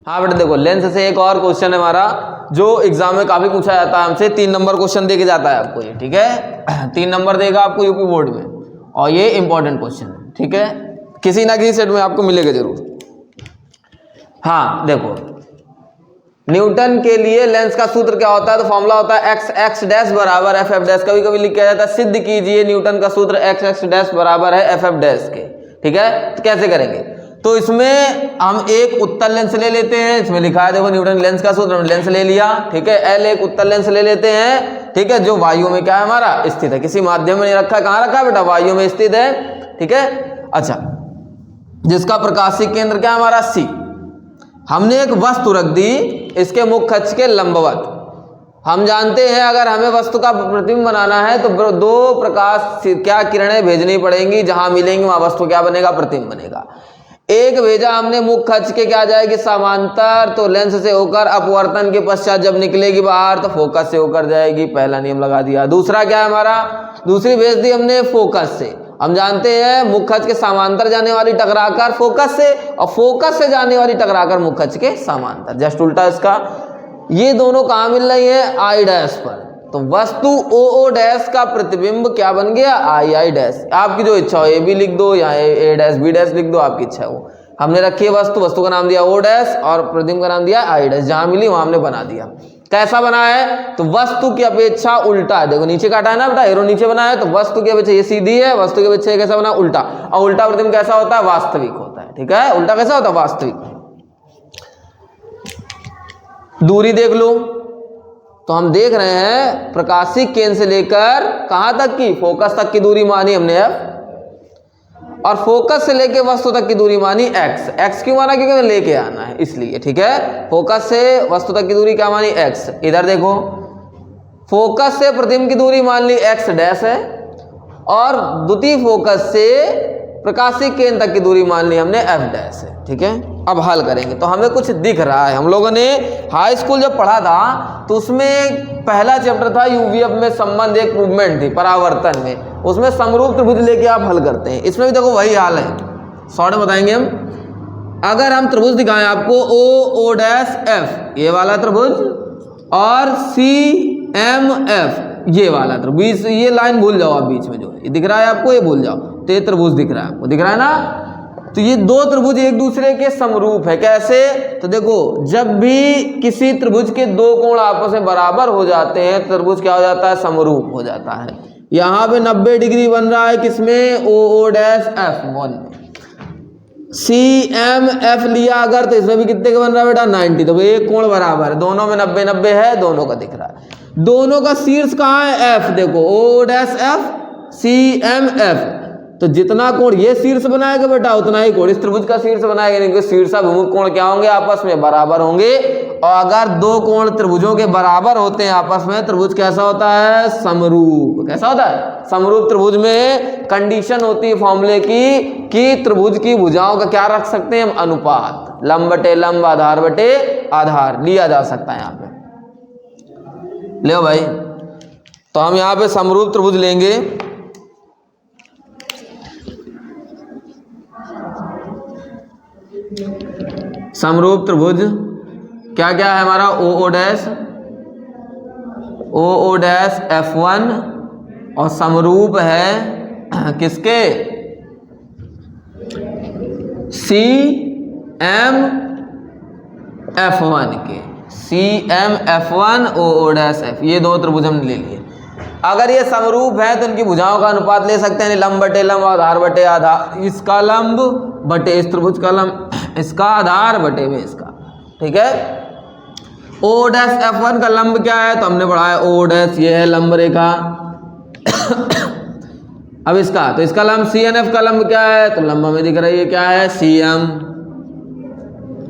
हाँ बेटा देखो, लेंस से एक और क्वेश्चन है हमारा जो एग्जाम में काफी पूछा जाता है हमसे। 3 नंबर क्वेश्चन देके जाता है आपको ये, ठीक है। 3 नंबर देगा आपको यूपी बोर्ड में, और ये इंपॉर्टेंट क्वेश्चन है, ठीक है। किसी ना किसी सेट में आपको मिलेगा जरूर। हाँ देखो, न्यूटन के लिए लेंस का सूत्र क्या होता है? तो फॉर्मूला होता है एक्स डैश बराबर एफ एफ डैश। कभी कभी लिख के जाता है सिद्ध कीजिए न्यूटन का सूत्र एक्स डैश बराबर है एफ एफ डैश के, ठीक है। तो कैसे करेंगे? तो इसमें हम एक उत्तल लेंस ले लेते हैं, इसमें लिखा है देखो न्यूटन लेंस का सूत्र, हमने लेंस ले लिया, ठीक है। एल एक उत्तल लेंस ले लेते हैं, ठीक है, जो वायु में क्या है हमारा स्थित है, किसी माध्यम में नहीं रखा है। कहाँ रखा है बेटा? वायु में स्थित है, ठीक है। अच्छा, जिसका प्रकाशीय केंद्र क्या है हमारा सी। हमने एक वस्तु रख दी इसके मुख अक्ष के लंबवत। हम जानते हैं अगर हमें वस्तु का प्रतिबिंब बनाना है तो 2 प्रकाश क्या किरणें भेजनी पड़ेंगी, जहां मिलेंगी वहां वस्तु क्या बनेगा? प्रतिबिंब बनेगा। एक भेजा हमने मुख अक्ष के क्या जाएगी? समांतर, तो लेंस से होकर अपवर्तन के पश्चात जब निकलेगी बाहर तो फोकस से होकर जाएगी, पहला नियम लगा दिया। दूसरा क्या है हमारा? दूसरी भेज दी हमने फोकस से। हम जानते हैं मुख अक्ष के समांतर जाने वाली टकराकर फोकस से, और फोकस से जाने वाली टकराकर मुख अक्ष के समांतर, जस्ट उल्टा इसका। ये दोनों कहाँ मिल रही है? आई डैश पर। तो वस्तु ओ डैश का प्रतिबिंब क्या बन गया? I dash. आपकी जो इच्छा हो ए बी लिख दो या ए डैश बी डैश लिख दो, आपकी इच्छा है वो। हमने रखी है वस्तु का नाम दिया ओ डैश और प्रतिबिंब का नाम दिया आई डैश। जहां मिली वहां हमने बना दिया। कैसा बना है? तो वस्तु की अपेक्षा उल्टा है। देखो नीचे काटा है ना बेटा, एरो नीचे बना है, तो वस्तु की अपेक्षा ये सीधी है, वस्तु की अपेक्षा कैसा बना? उल्टा। और उल्टा प्रतिबिंब कैसा होता है? वास्तविक होता है, ठीक है। उल्टा कैसा होता है? वास्तविक। दूरी देख लो, तो हम देख रहे हैं प्रकाशीय केंद्र से लेकर कहां तक की? फोकस तक की दूरी मानी हमने एफ, और फोकस से लेकर वस्तु तक की दूरी मानी एक्स। एक्स क्यों माना? क्योंकि लेके आना है इसलिए, ठीक है। फोकस से वस्तु तक की दूरी क्या मानी? एक्स। इधर देखो, फोकस से प्रतिबिंब की दूरी मान ली एक्स डैश है, और द्वितीय फोकस से प्रकाशीय केंद्र तक की दूरी मान ली हमने एफ डैश है, ठीक है। अब हल करेंगे तो हमें कुछ दिख रहा है। हम लोगों ने हाई स्कूल जब पढ़ा था तो उसमें पहला चैप्टर था यूवीएफ में संबंध, एक मूवमेंट थी परावर्तन में, उसमें समरूप त्रिभुज लेके आप हल करते हैं। इसमें भी देखो वही हाल है, शॉर्ट में बताएंगे हम। अगर हम त्रिभुज दिखाएं आपको ओ डैश एफ ये वाला त्रिभुज, और सी एम एफ ये वाला त्रिभुज, ये लाइन भूल जाओ आप, बीच में जो ये दिख रहा है आपको ये भूल जाओ, तो ये त्रिभुज दिख रहा है आपको, दिख रहा है ना। तो ये 2 त्रिभुज एक दूसरे के समरूप है। कैसे? तो देखो, जब भी किसी त्रिभुज के 2 कोण आपस में बराबर हो जाते हैं, त्रिभुज क्या हो जाता है? समरूप हो जाता है। यहाँ पे 90 डिग्री बन रहा है किसमें? ओ डैश एफ 1 में। सी एम एफ लिया अगर, तो इसमें भी कितने का बन रहा है बेटा? 90। तो एक कोण बराबर है, दोनों में 90-90 है, दोनों का दिख रहा है। दोनों का शीर्ष कहाँ है? एफ। देखो O dash F C M F, तो जितना कोण ये शीर्ष बनाएगा बेटा उतना ही कोण इस त्रिभुज का शीर्ष बनाएगा, यानी कि शीर्षाभिमुख कोण क्या होंगे? आपस में बराबर होंगे। और अगर 2 कोण त्रिभुजों के बराबर होते हैं आपस में, त्रिभुज कैसा होता है? समरूप। कैसा होता है? समरूप त्रिभुज में कंडीशन होती है फॉर्मूले की कि त्रिभुज की भुजाओं का क्या रख सकते हैं हम? अनुपात। लंब बटे लंब, आधार बटे आधार लिया जा सकता है यहाँ पे। ले भाई, तो हम यहाँ पे समरूप त्रिभुज लेंगे। समरूप त्रिभुज क्या क्या है हमारा? ओ डैश F1, और समरूप है किसके? सी एम F1 के। C M F1 O dash F, ये 2 त्रिभुज हमने ले लिए। अगर ये समरूप है तो इनकी भुजाओं का अनुपात ले सकते हैं, लंब बटे लंब, आधार बटे आधार। इसका लंब बटे इस त्रिभुज का लंब, इसका आधार बटे में इसका, ठीक है। ओ डैश F1 का लंब क्या है? तो हमने पढ़ा है ओ डैश ये है लंब रेखा। अब इसका, तो इसका लंब सी एन एफ का लंब क्या है? तो लंब में दिख रही है क्या है? सी एम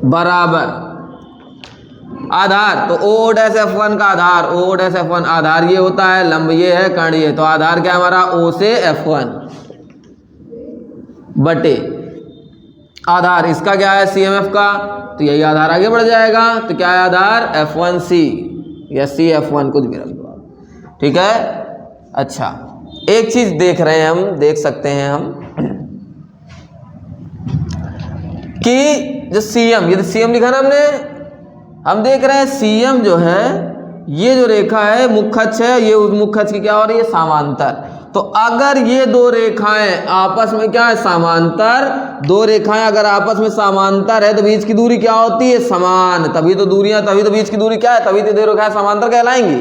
बराबर आधार, तो ओ डैश F1 का आधार, ओ डैश F1 आधार ये होता है, लंब ये है, कर्ण ये, तो आधार क्या हमारा? O से F1 बटे आधार इसका क्या है? CMF का, तो यही आधार आगे बढ़ जाएगा। तो क्या है आधार? F1C या CF1 कुछ भी रख दो आप, ठीक है। अच्छा, एक चीज देख रहे हैं हम, देख सकते हैं हम, कि जो CM, ये CM लिखा ना हमने, हम देख रहे हैं CM जो है, ये जो रेखा है मुख्य अक्ष है, ये उस मुख्य अक्ष की क्या हो रही है, समांतर। तो अगर ये दो रेखाएं आपस में क्या है, समांतर, दो रेखाएं अगर आपस में समांतर है तो बीच की दूरी क्या होती है, समान। तभी तो दूरियां, तभी तो बीच की दूरी क्या है, तभी तो दो रेखाएं समांतर कहलाएंगी।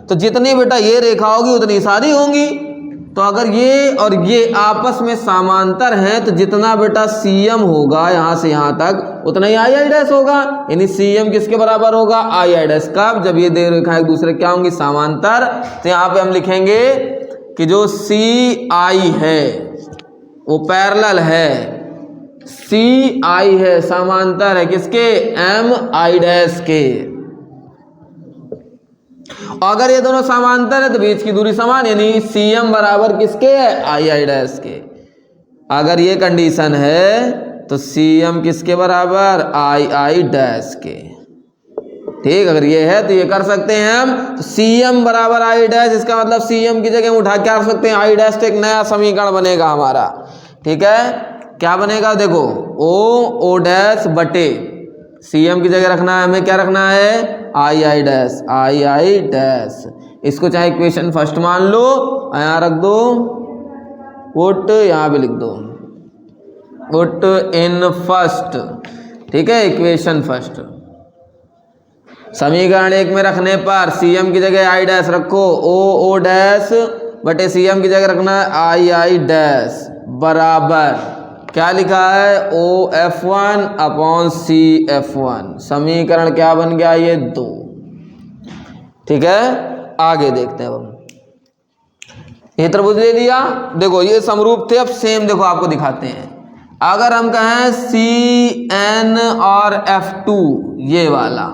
तो जितनी बेटा ये रेखा होगी उतनी सारी होंगी। तो अगर ये और ये आपस में समांतर हैं तो जितना बेटा CM होगा यहाँ से यहाँ तक उतना ही II' होगा। यानी CM किसके बराबर होगा, II'। कब, जब ये दो रेखाएं एक दूसरे क्या होंगी, समांतर। तो यहाँ पे हम लिखेंगे कि जो CI है वो पैरेलल है, CI है, समांतर है किसके, MI' के। अगर ये दोनों समांतर है तो बीच की दूरी समान, यानी CM बराबर किसके है, II' के। अगर ये कंडीशन है तो CM किसके बराबर, II' के। ठीक, अगर ये है तो ये कर सकते हैं हम, तो CM बराबर I', इसका मतलब CM की जगह हम उठा के आ सकते हैं I', तो एक नया समीकरण बनेगा हमारा। ठीक है, क्या बनेगा, देखो O बटे CM की जगह रखना है हमें, क्या रखना है, II'। इसको चाहे इक्वेशन फर्स्ट मान लो, यहाँ रख दो, पुट यहाँ भी लिख दो, पुट इन फर्स्ट। ठीक है, इक्वेशन फर्स्ट। समीकरण 1 में रखने पर CM की जगह I' रखो, O बटे CM की जगह रखना है II' बराबर क्या लिखा है, OF1 अपॉन CF1। समीकरण क्या बन गया, ये 2। ठीक है, आगे देखते हैं। अब ये त्रिभुज ले लिया, देखो ये समरूप थे। अब सेम देखो आपको दिखाते हैं। अगर हम कहें CN और F2 ये वाला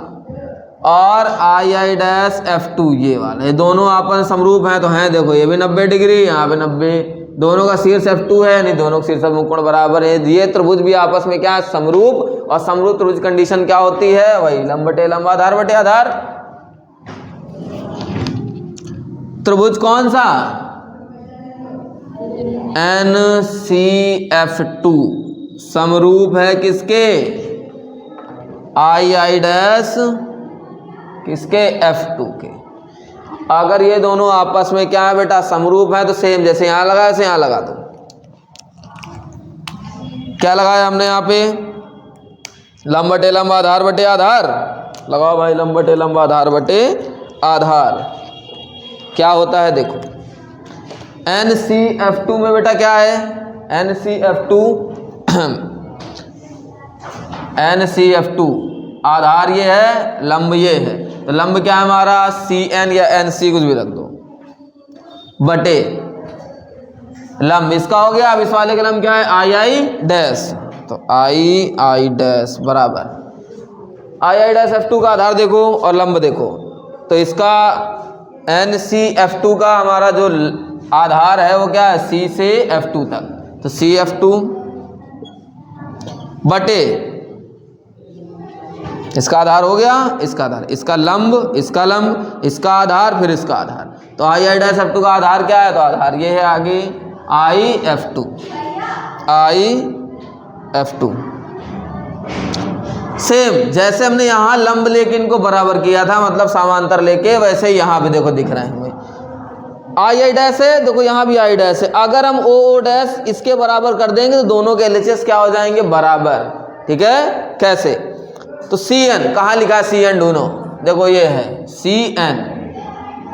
और II' F2 ये वाला, ये दोनों आपस में समरूप हैं तो हैं। देखो ये भी 90 डिग्री, यहाँ पे 90, दोनों का शीर्ष F2 है, नहीं दोनों का शीर्ष मुकोण बराबर है। ये त्रिभुज भी आपस में क्या है, समरूप। और समरूप त्रिभुज कंडीशन क्या होती है, वही लंब बटे लंब, आधार बटे आधार। त्रिभुज कौन सा, NCF2 समरूप है किसके, II' किसके, F2 के। अगर ये दोनों आपस में क्या है बेटा, समरूप है, तो सेम जैसे यहां लगा ऐसे यहां लगा दो। क्या लगाया हमने यहाँ पे, लंब बटे लंब, आधार बटे आधार। लगाओ भाई, लंब बटे लंब, आधार बटे आधार। क्या होता है देखो, NCF2 में बेटा क्या है, NCF2 आधार ये है, लंब ये है। तो लंब क्या है हमारा, CN या NC कुछ भी रख दो, बटे लंब इसका हो गया। अब इस वाले का लंब क्या है, II'। तो II' बराबर II' F2 का आधार देखो और लंब देखो। तो इसका NCF2 का हमारा जो आधार है वो क्या है, C से F2 तक। तो CF2 बटे इसका आधार हो गया, इसका आधार, इसका लंब, इसका लंब, इसका आधार, फिर इसका आधार। तो II' F2 का आधार क्या है, तो आधार ये है आगे IF2। सेम जैसे हमने यहाँ लंब लेके इनको बराबर किया था, मतलब समांतर लेके, वैसे ही यहाँ भी देखो दिख रहे हैं हमें II' है। देखो यहाँ भी I' है। अगर हम OO' इसके बराबर कर देंगे तो दोनों के LHS क्या हो जाएंगे, बराबर। ठीक है, कैसे, तो CN कहाँ लिखा है, CN ढूंढो। देखो ये है CN,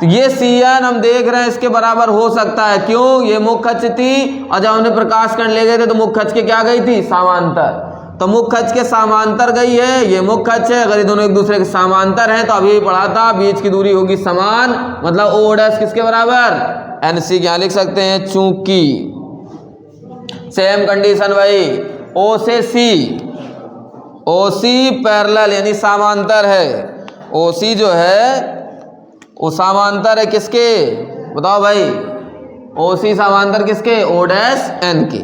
तो ये CN हम देख रहे हैं इसके बराबर हो सकता है। क्यों, ये मुख्य अक्ष थी और जब हमने प्रकाश कण ले गए थे तो मुख्य अक्ष के क्या गई थी, समांतर। तो मुख्य अक्ष के समांतर गई है, ये मुख्य अक्ष है। अगर ये दोनों एक दूसरे के समांतर हैं तो अभी पढ़ा था, बीच की दूरी होगी समान, मतलब OO' किसके बराबर, NC। क्या लिख सकते हैं, चूंकि सेम कंडीशन भाई, O से C, OC पैरेलल यानी समांतर है। OC जो है वो समांतर है किसके, बताओ भाई, OC समांतर किसके, O'(n) के,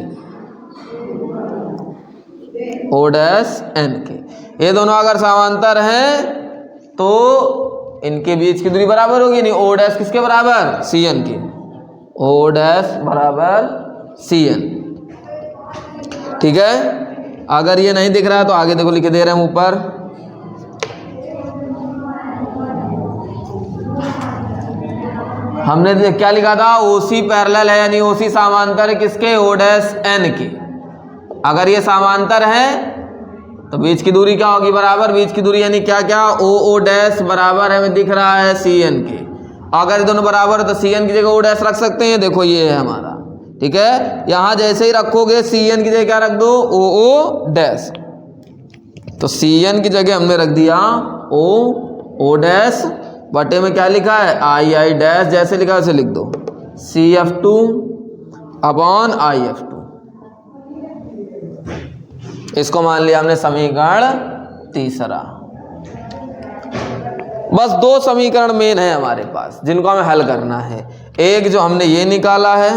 O'(n) के। ये दोनों अगर समांतर हैं तो इनके बीच की दूरी बराबर होगी, नहीं O' किसके बराबर, CN की, O' बराबर CN। ठीक है, अगर ये नहीं दिख रहा है तो आगे देखो लिख दे रहे हैं ऊपर, हमने क्या लिखा था, OC पैरेलल है यानी OC समांतर है किसके, O डैश N के। अगर ये समांतर है तो बीच की दूरी क्या होगी, बराबर बीच की दूरी यानी क्या क्या, O डैश बराबर हमें दिख रहा है CN के। अगर ये दोनों बराबर है तो CN की जगह O डैश रख सकते हैं, देखो ये है हमारा, ठीक है। यहां जैसे ही रखोगे CN की जगह क्या रख दो, O डैश, तो CN की जगह हमने रख दिया O डैश, बटे में क्या लिखा है I डैश, जैसे लिखा है वैसे लिख दो, CF2 अपॉन IF2। इसको मान लिया हमने समीकरण तीसरा। बस दो समीकरण मेन है हमारे पास जिनको हमें हल करना है, एक जो हमने ये निकाला है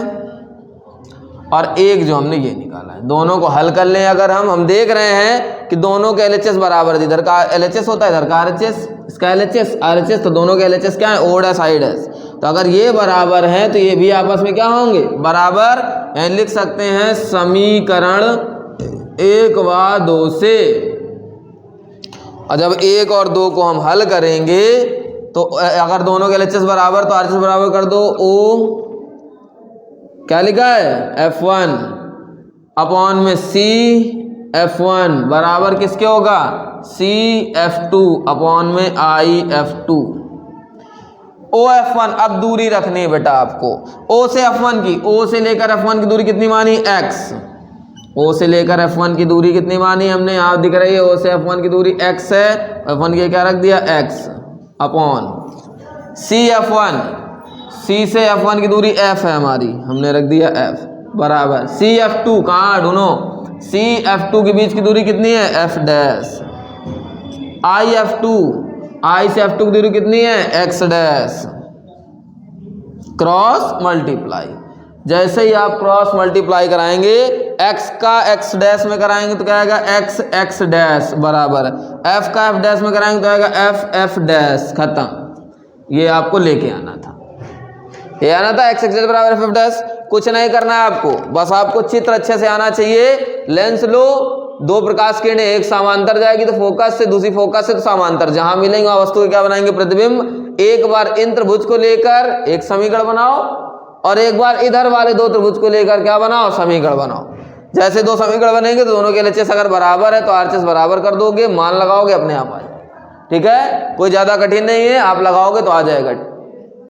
और एक जो हमने ये निकाला है। दोनों को हल कर लें अगर हम देख रहे हैं कि दोनों के LHS बराबर है, इधर का LHS होता है इधर का RHS, इसका LHS RHS, तो दोनों के LHS क्या है, O डैश I डैश। तो अगर ये बराबर है तो ये भी आपस में क्या होंगे, बराबर, यानी लिख सकते हैं समीकरण 1 व 2 से। और जब 1 और 2 को हम हल करेंगे तो अगर दोनों के LHS बराबर तो RHS बराबर कर दो, O क्या लिखा है F1 अपॉन में CF1 बराबर किसके होगा, CF2 अपॉन में IF2। OF1, अब दूरी रखनी है बेटा आपको, O से F1 की, O से लेकर F1 की दूरी कितनी मानी, X। O से लेकर F1 की दूरी कितनी मानी हमने, यहाँ दिख रही है O से F1 की दूरी X है, F1 की क्या रख दिया X अपॉन CF1, C से F1 की दूरी F है हमारी, हमने रख दिया F बराबर CF2, कहाँ ढूंढो, CF2 के बीच की दूरी कितनी है F डैश, IF2, I से F2 की दूरी कितनी है X डैश, क्रॉस मल्टीप्लाई। जैसे ही आप क्रॉस मल्टीप्लाई कराएंगे x का x डैश में कराएंगे तो क्या आएगा x x डैश बराबर, f का f डैश में कराएंगे तो आएगा f f डैश, खत्म। ये आपको लेके आना था, ये आना था x x डैश बराबर f f डैश। कुछ नहीं करना है आपको, बस आपको चित्र अच्छे से आना चाहिए। लेंस लो, दो प्रकाश किरणें, एक समांतर जाएगी तो फोकस से, दूसरी फोकस से तो समांतर, जहां मिलेंगे वहां वस्तु को क्या बनाएंगे, प्रतिबिंब। एक बार इन त्रिभुज को लेकर एक समीकरण बनाओ और एक बार इधर वाले दो त्रिभुज को लेकर क्या बनाओ, समीकरण बनाओ। जैसे दो समीकरण बनेंगे तो दोनों के LHS अगर बराबर है तो RHS बराबर कर दोगे, मान लगाओगे अपने आप आ जाएगा। ठीक है, कोई ज्यादा कठिन नहीं है, आप लगाओगे तो आ जाएगा।